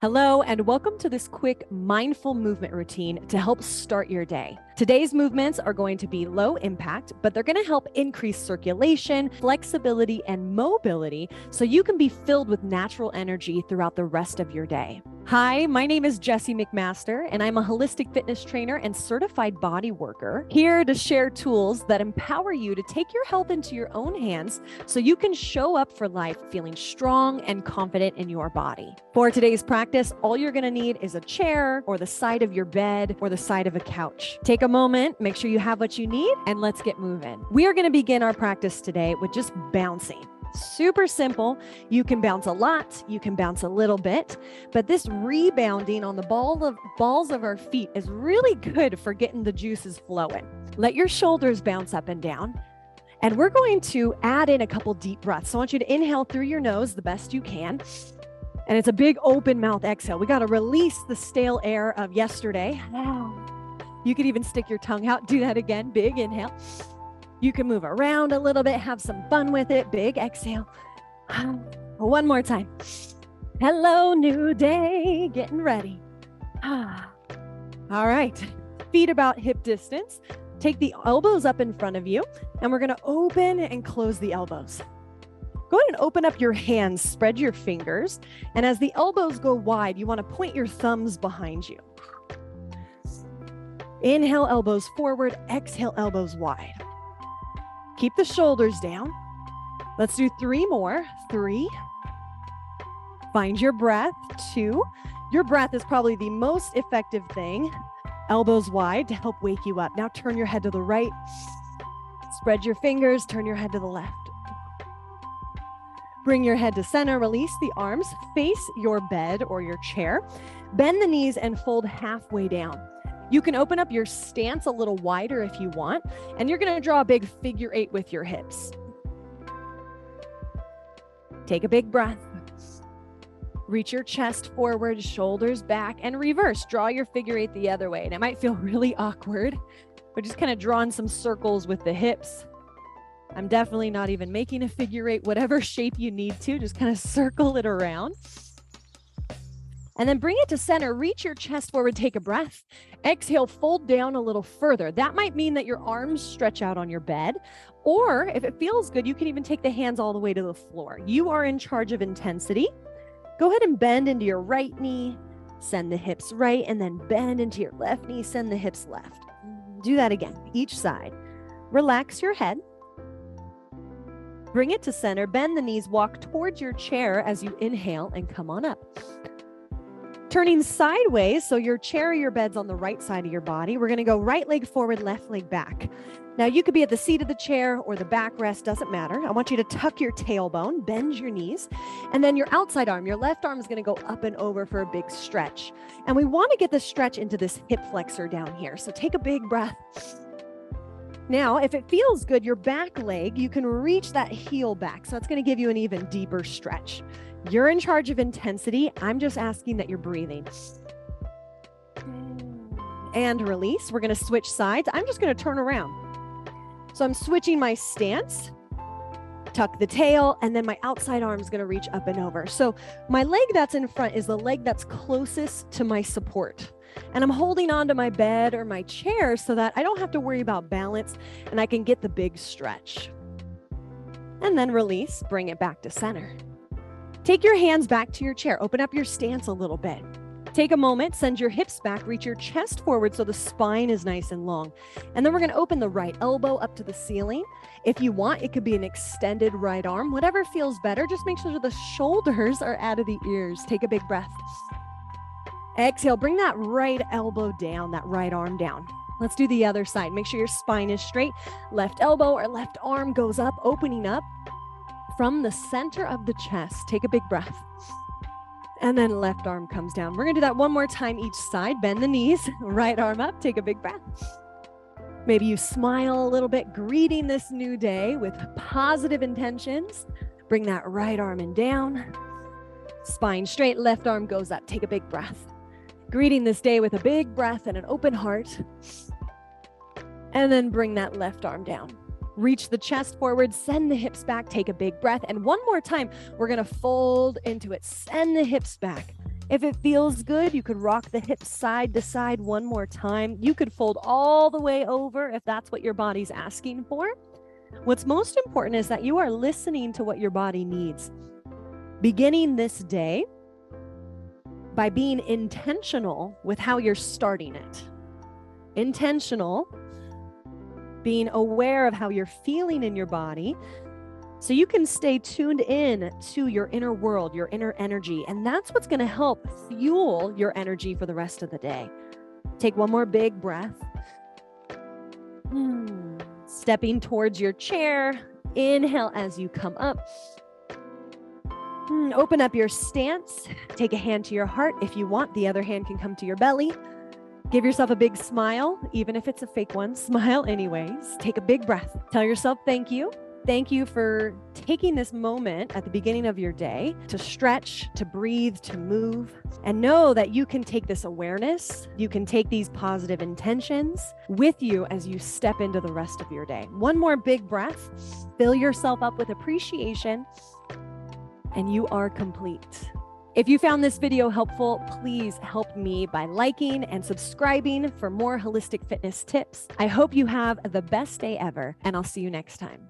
Hello, and welcome to this quick mindful movement routine to help start your day. Today's movements are going to be low impact, but they're going to help increase circulation, flexibility, and mobility so you can be filled with natural energy throughout the rest of your day. Hi, my name is Jessi McMaster, and I'm a holistic fitness trainer and certified body worker, here to share tools that empower you to take your health into your own hands so you can show up for life feeling strong and confident in your body. For today's practice, all you're going to need is a chair or the side of your bed or the side of a couch. Take a moment, make sure you have what you need, and let's get moving. We are going to begin our practice today with just bouncing. Super simple. You can bounce a lot, you can bounce a little bit, but this rebounding on the balls of our feet is really good for getting the juices flowing. Let your shoulders bounce up and down. And we're going to add in a couple deep breaths. So I want you to inhale through your nose the best you can. And it's a big open mouth exhale. We got to release the stale air of yesterday. You could even stick your tongue out. Do that again. Big inhale. You can move around a little bit, have some fun with it. Big exhale. One more time. Hello, new day. Getting ready. All right. Feet about hip distance. Take the elbows up in front of you, and we're going to open and close the elbows. Go ahead and open up your hands, spread your fingers, and as the elbows go wide, you want to point your thumbs behind you. Inhale, elbows forward. Exhale, elbows wide. Keep the shoulders down. Let's do 3 more. 3. Find your breath. 2. Your breath is probably the most effective thing. Elbows wide to help wake you up. Now turn your head to the right. Spread your fingers. Turn your head to the left. Bring your head to center. Release the arms. Face your bed or your chair. Bend the knees and fold halfway down. You can open up your stance a little wider if you want, and you're going to draw a big figure 8 with your hips. Take a big breath. Reach your chest forward, shoulders back, and reverse. Draw your figure 8 the other way. And it might feel really awkward, but just kind of drawing some circles with the hips. I'm definitely not even making a figure 8, whatever shape you need to, just kind of circle it around. And then bring it to center, reach your chest forward, take a breath. Exhale, fold down a little further. That might mean that your arms stretch out on your bed, or if it feels good, you can even take the hands all the way to the floor. You are in charge of intensity. Go ahead and bend into your right knee, send the hips right, and then bend into your left knee, send the hips left. Do that again, each side. Relax your head. Bring it to center, bend the knees, walk towards your chair as you inhale and come on up. Turning sideways, so your chair or your bed's on the right side of your body. We're going to go right leg forward, left leg back. Now you could be at the seat of the chair or the backrest, doesn't matter. I want you to tuck your tailbone, bend your knees, and then your outside arm, your left arm is going to go up and over for a big stretch. And we want to get the stretch into this hip flexor down here. So take a big breath. Now, if it feels good, your back leg, you can reach that heel back. So it's going to give you an even deeper stretch. You're in charge of intensity. I'm just asking that you're breathing. And release. We're going to switch sides. I'm just going to turn around. So I'm switching my stance, tuck the tail, and then my outside arm is going to reach up and over. So my leg that's in front is the leg that's closest to my support. And I'm holding onto my bed or my chair so that I don't have to worry about balance and I can get the big stretch. And then release, bring it back to center. Take your hands back to your chair. Open up your stance a little bit. Take a moment, send your hips back, reach your chest forward so the spine is nice and long. And then we're going to open the right elbow up to the ceiling. If you want, it could be an extended right arm, whatever feels better. Just make sure the shoulders are out of the ears. Take a big breath. Exhale, bring that right elbow down, that right arm down. Let's do the other side. Make sure your spine is straight. Left elbow or left arm goes up, opening up from the center of the chest. Take a big breath. And then left arm comes down. We're going to do that one more time each side. Bend the knees, right arm up, take a big breath. Maybe you smile a little bit, greeting this new day with positive intentions. Bring that right arm in down. Spine straight, left arm goes up. Take a big breath. Greeting this day with a big breath and an open heart. And then bring that left arm down. Reach the chest forward, send the hips back, take a big breath. And one more time, we're going to fold into it. Send the hips back. If it feels good, you could rock the hips side to side one more time. You could fold all the way over if that's what your body's asking for. What's most important is that you are listening to what your body needs. Beginning this day by being intentional with how you're starting it. Intentional, being aware of how you're feeling in your body, so you can stay tuned in to your inner world, your inner energy. And that's what's going to help fuel your energy for the rest of the day. Take one more big breath. Stepping towards your chair. Inhale as you come up. Open up your stance. Take a hand to your heart. If you want, the other hand can come to your belly. Give yourself a big smile, even if it's a fake one. Smile anyways. Take a big breath. Tell yourself thank you. Thank you for taking this moment at the beginning of your day to stretch, to breathe, to move, and know that you can take this awareness, you can take these positive intentions with you as you step into the rest of your day. One more big breath, fill yourself up with appreciation, and you are complete. If you found this video helpful, please help me by liking and subscribing for more holistic fitness tips. I hope you have the best day ever, and I'll see you next time.